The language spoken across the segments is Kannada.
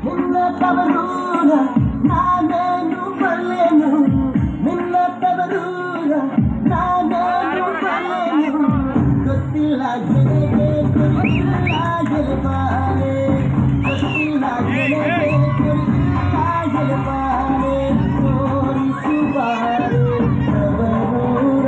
ನಿನ್ನ ತವರೂರ ನಾನೇನು ಬಲ್ಲೆನು, ನಿನ್ನ ತವರೂರ ನಾನೇನು ಬಲ್ಲೆನು, ಗೊತ್ತಿಲ್ಲ ಗೆಳೆಗೆ ಗೊತ್ತಿಲ್ಲ ಗೆಳಬಾರೆ, ಗೊತ್ತಿಲ್ಲ ಗೆಳೆಗೆ ಗೊತ್ತಿಲ್ಲ ಗೆಳಬಾರೆ, ತೋರಿಸುವಾರೆ ತವರೂರ.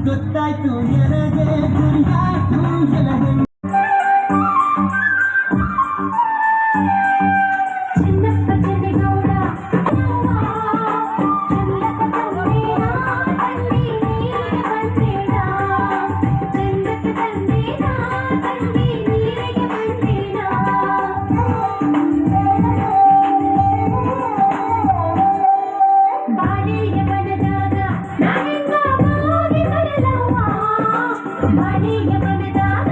ಗೊತ್ತಾಯ್ತು ನನಗೆ ಗುರಿಯಾಯ್ತು ಜನಗೆ. ಮನೆಯ ಮನದಾಗ